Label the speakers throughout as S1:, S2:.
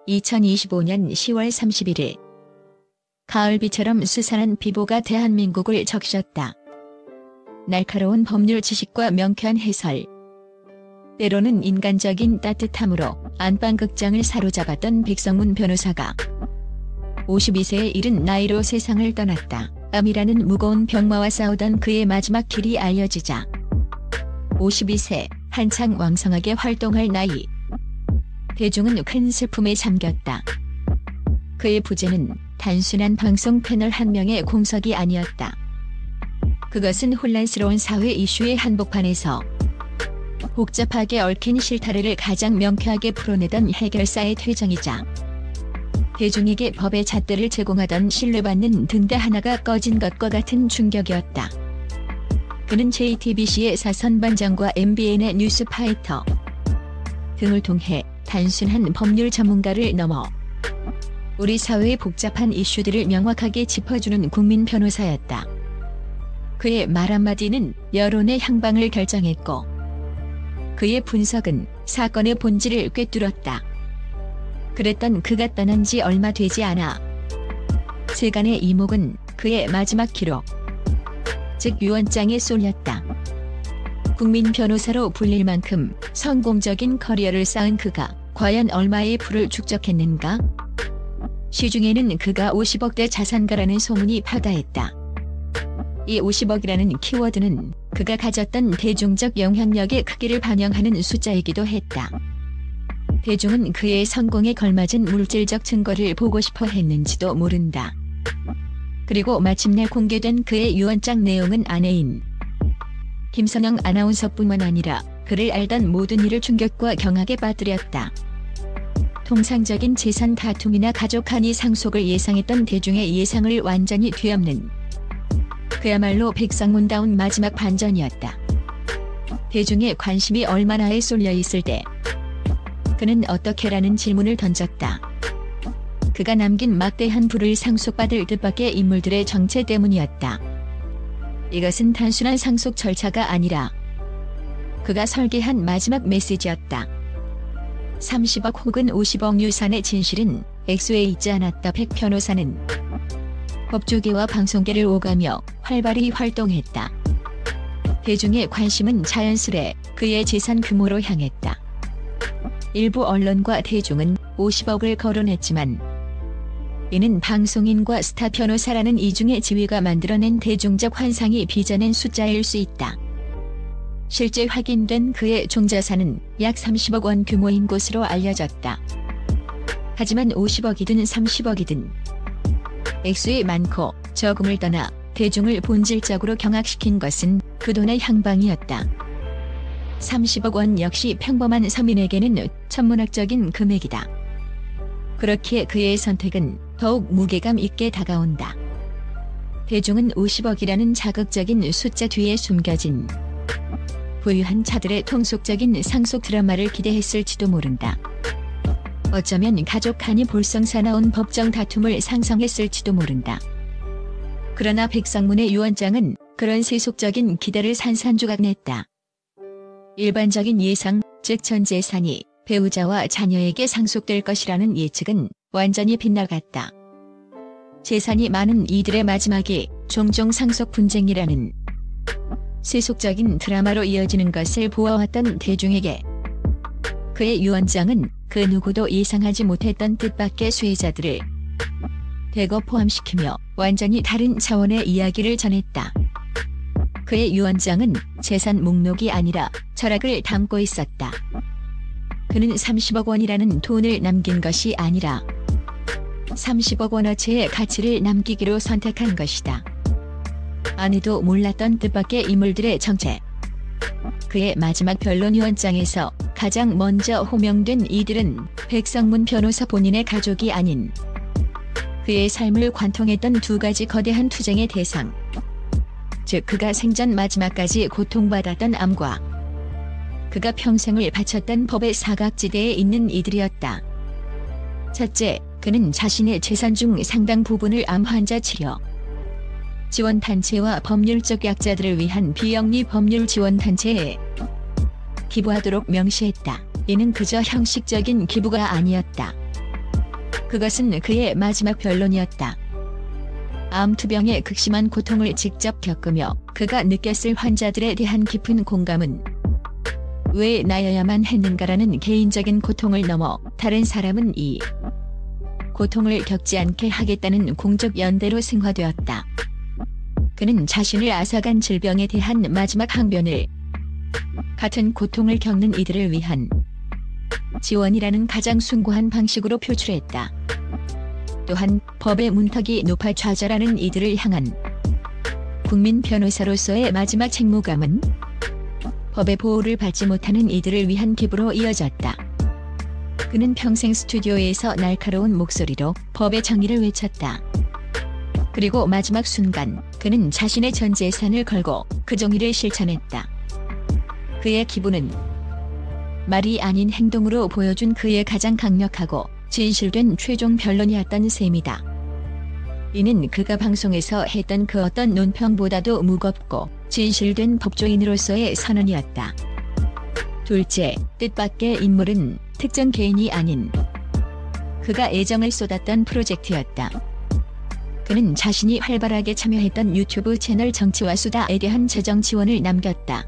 S1: 2025년 10월 31일 가을비처럼 수산한 비보가 대한민국을 적셨다. 날카로운 법률 지식과 명쾌한 해설, 때로는 인간적인 따뜻함으로 안방극장을 사로잡았던 백성문 변호사가 52세에 이른 나이로 세상을 떠났다. 암이라는 무거운 병마와 싸우던 그의 마지막 길이 알려지자 52세, 한창 왕성하게 활동할 나이. 대중은 큰 슬픔에 잠겼다. 그의 부재는 단순한 방송 패널 한 명의 공석이 아니었다. 그것은 혼란스러운 사회 이슈의 한복판에서 복잡하게 얽힌 실타래를 가장 명쾌하게 풀어내던 해결사의 퇴장이자 대중에게 법의 잣대를 제공하던 신뢰받는 등대 하나가 꺼진 것과 같은 충격이었다. 그는 JTBC의 사선반장과 MBN의 뉴스파이터 등을 통해 단순한 법률 전문가를 넘어 우리 사회의 복잡한 이슈들을 명확하게 짚어주는 국민 변호사였다. 그의 말 한마디는 여론의 향방을 결정했고 그의 분석은 사건의 본질을 꿰뚫었다. 그랬던 그가 떠난 지 얼마 되지 않아 세간의 이목은 그의 마지막 기록, 즉 유언장에 쏠렸다. 국민 변호사로 불릴 만큼 성공적인 커리어를 쌓은 그가 과연 얼마의 부를 축적했는가? 시중에는 그가 50억대 자산가라는 소문이 파다했다. 이 50억이라는 키워드는 그가 가졌던 대중적 영향력의 크기를 반영하는 숫자이기도 했다. 대중은 그의 성공에 걸맞은 물질적 증거를 보고 싶어 했는지도 모른다. 그리고 마침내 공개된 그의 유언장 내용은 아내인 김선영 아나운서뿐만 아니라 그를 알던 모든 이를 충격과 경악에 빠뜨렸다. 통상적인 재산 다툼이나 가족 한이 상속을 예상했던 대중의 예상을 완전히 뒤엎는 그야말로 백성문다운 마지막 반전이었다. 대중의 관심이 얼마나에 쏠려 있을 때 그는 어떻게라는 질문을 던졌다. 그가 남긴 막대한 부를 상속받을 뜻밖의 인물들의 정체 때문이었다. 이것은 단순한 상속 절차가 아니라 그가 설계한 마지막 메시지였다. 30억 혹은 50억 유산의 진실은 액수에 있지 않았다. 백 변호사는 법조계와 방송계를 오가며 활발히 활동했다. 대중의 관심은 자연스레 그의 재산 규모로 향했다. 일부 언론과 대중은 50억을 거론했지만 이는 방송인과 스타 변호사라는 이중의 지위가 만들어낸 대중적 환상이 빚어낸 숫자일 수 있다. 실제 확인된 그의 총자산은 약 30억 원 규모인 것으로 알려졌다. 하지만 50억이든 30억이든 액수의 많고 적음을 떠나 대중을 본질적으로 경악시킨 것은 그 돈의 향방이었다. 30억 원 역시 평범한 서민에게는 천문학적인 금액이다. 그렇기에 그의 선택은 더욱 무게감 있게 다가온다. 대중은 50억이라는 자극적인 숫자 뒤에 숨겨진 부유한 자들의 통속적인 상속 드라마를 기대했을지도 모른다. 어쩌면 가족 한이 볼썽사나운 법정 다툼을 상상했을지도 모른다. 그러나 백성문의 유언장은 그런 세속적인 기대를 산산조각냈다. 일반적인 예상, 즉 전 재산이 배우자와 자녀에게 상속될 것이라는 예측은 완전히 빗나갔다. 재산이 많은 이들의 마지막이 종종 상속 분쟁이라는 세속적인 드라마로 이어지는 것을 보아왔던 대중에게 그의 유언장은 그 누구도 예상하지 못했던 뜻밖의 수혜자들을 대거 포함시키며 완전히 다른 차원의 이야기를 전했다. 그의 유언장은 재산 목록이 아니라 철학을 담고 있었다. 그는 30억 원이라는 돈을 남긴 것이 아니라 30억 원어치의 가치를 남기기로 선택한 것이다. 아내도 몰랐던 뜻밖의 인물들의 정체. 그의 마지막 변론 유언장에서 가장 먼저 호명된 이들은 백성문 변호사 본인의 가족이 아닌 그의 삶을 관통했던 두 가지 거대한 투쟁의 대상. 즉 그가 생전 마지막까지 고통받았던 암과 그가 평생을 바쳤던 법의 사각지대에 있는 이들이었다. 첫째, 그는 자신의 재산 중 상당 부분을 암 환자 치료 지원단체와 법률적 약자들을 위한 비영리 법률 지원단체에 기부하도록 명시했다. 이는 그저 형식적인 기부가 아니었다. 그것은 그의 마지막 변론이었다. 암투병의 극심한 고통을 직접 겪으며 그가 느꼈을 환자들에 대한 깊은 공감은 왜 나여야만 했는가라는 개인적인 고통을 넘어 다른 사람은 이 고통을 겪지 않게 하겠다는 공적 연대로 승화되었다. 그는 자신을 앗아간 질병에 대한 마지막 항변을 같은 고통을 겪는 이들을 위한 지원이라는 가장 숭고한 방식으로 표출했다. 또한 법의 문턱이 높아 좌절하는 이들을 향한 국민 변호사로서의 마지막 책무감은 법의 보호를 받지 못하는 이들을 위한 기부로 이어졌다. 그는 평생 스튜디오에서 날카로운 목소리로 법의 정의를 외쳤다. 그리고 마지막 순간 그는 자신의 전 재산을 걸고 그 정의를 실천했다. 그의 기부는 말이 아닌 행동으로 보여준 그의 가장 강력하고 진실된 최종 변론이었던 셈이다. 이는 그가 방송에서 했던 그 어떤 논평보다도 무겁고 진실된 법조인으로서의 선언이었다. 둘째, 뜻밖의 인물은 특정 개인이 아닌 그가 애정을 쏟았던 프로젝트였다. 그는 자신이 활발하게 참여했던 유튜브 채널 정치와 수다에 대한 재정 지원을 남겼다.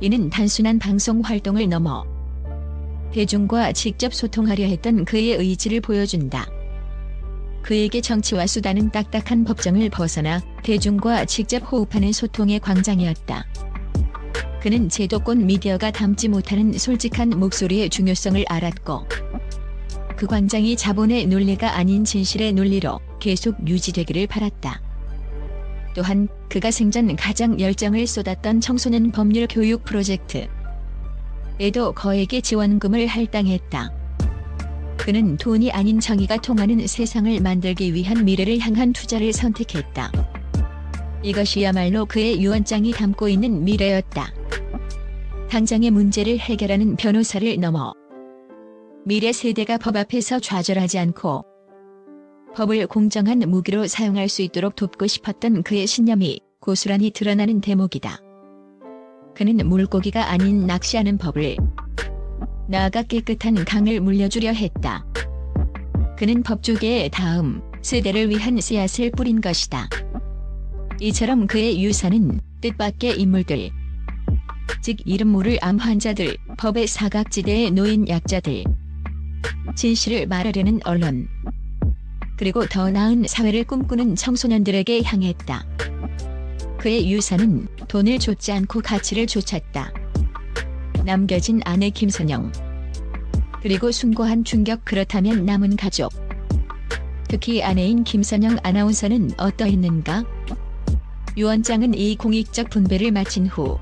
S1: 이는 단순한 방송 활동을 넘어 대중과 직접 소통하려 했던 그의 의지를 보여준다. 그에게 정치와 수다는 딱딱한 법정을 벗어나 대중과 직접 호흡하는 소통의 광장이었다. 그는 제도권 미디어가 담지 못하는 솔직한 목소리의 중요성을 알았고 그 광장이 자본의 논리가 아닌 진실의 논리로 계속 유지되기를 바랐다. 또한 그가 생전 가장 열정을 쏟았던 청소년 법률 교육 프로젝트 에도 거액의 지원금을 할당했다. 그는 돈이 아닌 정의가 통하는 세상을 만들기 위한 미래를 향한 투자를 선택했다. 이것이야말로 그의 유언장이 담고 있는 미래였다. 당장의 문제를 해결하는 변호사를 넘어 미래 세대가 법 앞에서 좌절하지 않고 법을 공정한 무기로 사용할 수 있도록 돕고 싶었던 그의 신념이 고스란히 드러나는 대목이다. 그는 물고기가 아닌 낚시하는 법을 나아가 깨끗한 강을 물려주려 했다. 그는 법조계의 다음 세대를 위한 씨앗을 뿌린 것이다. 이처럼 그의 유산은 뜻밖의 인물들, 즉 이름 모를 암 환자들, 법의 사각지대에 놓인 약자들, 진실을 말하려는 언론, 그리고 더 나은 사회를 꿈꾸는 청소년들에게 향했다. 그의 유산은 돈을 좇지 않고 가치를 좇았다. 남겨진 아내 김선영, 그리고 숭고한 충격. 그렇다면 남은 가족, 특히 아내인 김선영 아나운서는 어떠했는가? 유언장은 이 공익적 분배를 마친 후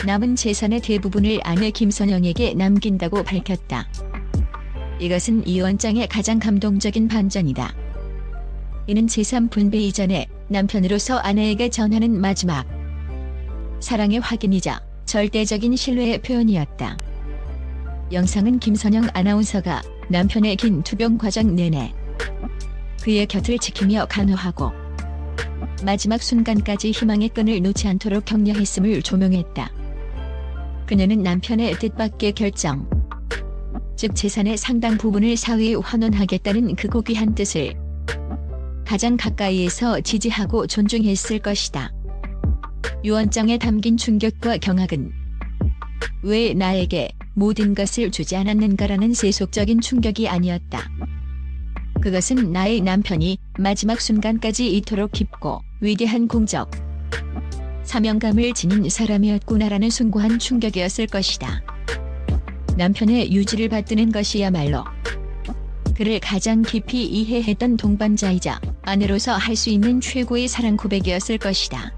S1: 남은 재산의 대부분을 아내 김선영에게 남긴다고 밝혔다. 이것은 이 원장의 가장 감동적인 반전이다. 이는 재산 분배 이전에 남편으로서 아내에게 전하는 마지막 사랑의 확인이자 절대적인 신뢰의 표현이었다. 영상은 김선영 아나운서가 남편의 긴 투병 과정 내내 그의 곁을 지키며 간호하고 마지막 순간까지 희망의 끈을 놓지 않도록 격려했음을 조명했다. 그녀는 남편의 뜻밖의 결정, 즉 재산의 상당 부분을 사회에 환원하겠다는 그 고귀한 뜻을 가장 가까이에서 지지하고 존중했을 것이다. 유언장에 담긴 충격과 경악은 왜 나에게 모든 것을 주지 않았는가라는 세속적인 충격이 아니었다. 그것은 나의 남편이 마지막 순간까지 이토록 깊고 위대한 공적 사명감을 지닌 사람이었구나라는 숭고한 충격이었을 것이다. 남편의 유지를 받드는 것이야말로 그를 가장 깊이 이해했던 동반자이자 아내로서 할 수 있는 최고의 사랑 고백이었을 것이다.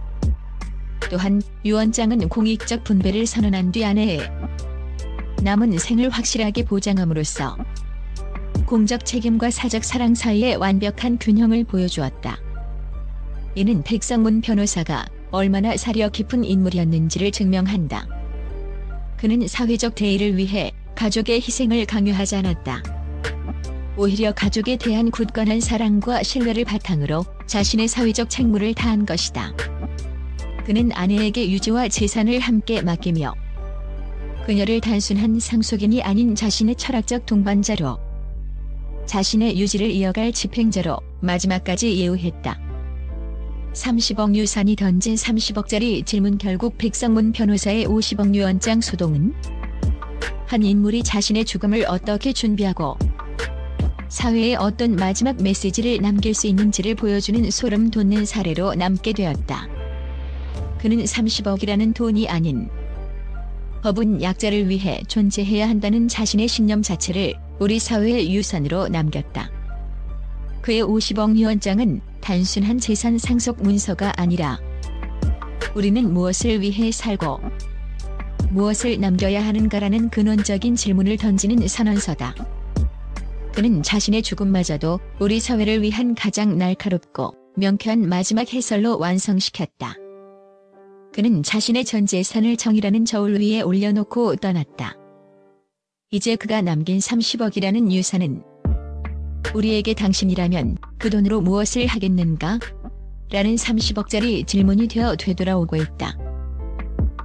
S1: 또한 유언장은 공익적 분배를 선언한 뒤 아내의 남은 생을 확실하게 보장함으로써 공적 책임과 사적 사랑 사이의 완벽한 균형을 보여주었다. 이는 백성문 변호사가 얼마나 사려 깊은 인물이었는지를 증명한다. 그는 사회적 대의를 위해 가족의 희생을 강요하지 않았다. 오히려 가족에 대한 굳건한 사랑과 신뢰를 바탕으로 자신의 사회적 책무를 다한 것이다. 그는 아내에게 유지와 재산을 함께 맡기며 그녀를 단순한 상속인이 아닌 자신의 철학적 동반자로 자신의 유지를 이어갈 집행자로 마지막까지 예우했다. 30억 유산이 던진 30억짜리 질문. 결국 백성문 변호사의 50억 유언장 소동은 한 인물이 자신의 죽음을 어떻게 준비하고 사회에 어떤 마지막 메시지를 남길 수 있는지를 보여주는 소름 돋는 사례로 남게 되었다. 그는 30억이라는 돈이 아닌 법은 약자를 위해 존재해야 한다는 자신의 신념 자체를 우리 사회의 유산으로 남겼다. 그의 50억 유언장은 단순한 재산 상속 문서가 아니라 우리는 무엇을 위해 살고 무엇을 남겨야 하는가라는 근원적인 질문을 던지는 선언서다. 그는 자신의 죽음마저도 우리 사회를 위한 가장 날카롭고 명쾌한 마지막 해설로 완성시켰다. 그는 자신의 전 재산을 정의라는 저울 위에 올려놓고 떠났다. 이제 그가 남긴 30억이라는 유산은 우리에게 당신이라면 그 돈으로 무엇을 하겠는가? 라는 30억짜리 질문이 되어 되돌아오고 있다.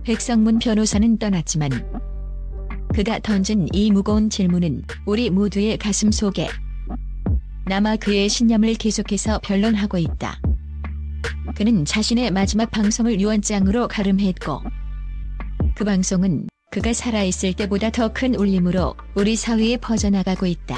S1: 백성문 변호사는 떠났지만 그가 던진 이 무거운 질문은 우리 모두의 가슴 속에 남아 그의 신념을 계속해서 변론하고 있다. 그는 자신의 마지막 방송을 유언장으로 가름했고 그 방송은 그가 살아있을 때보다 더 큰 울림으로 우리 사회에 퍼져나가고 있다.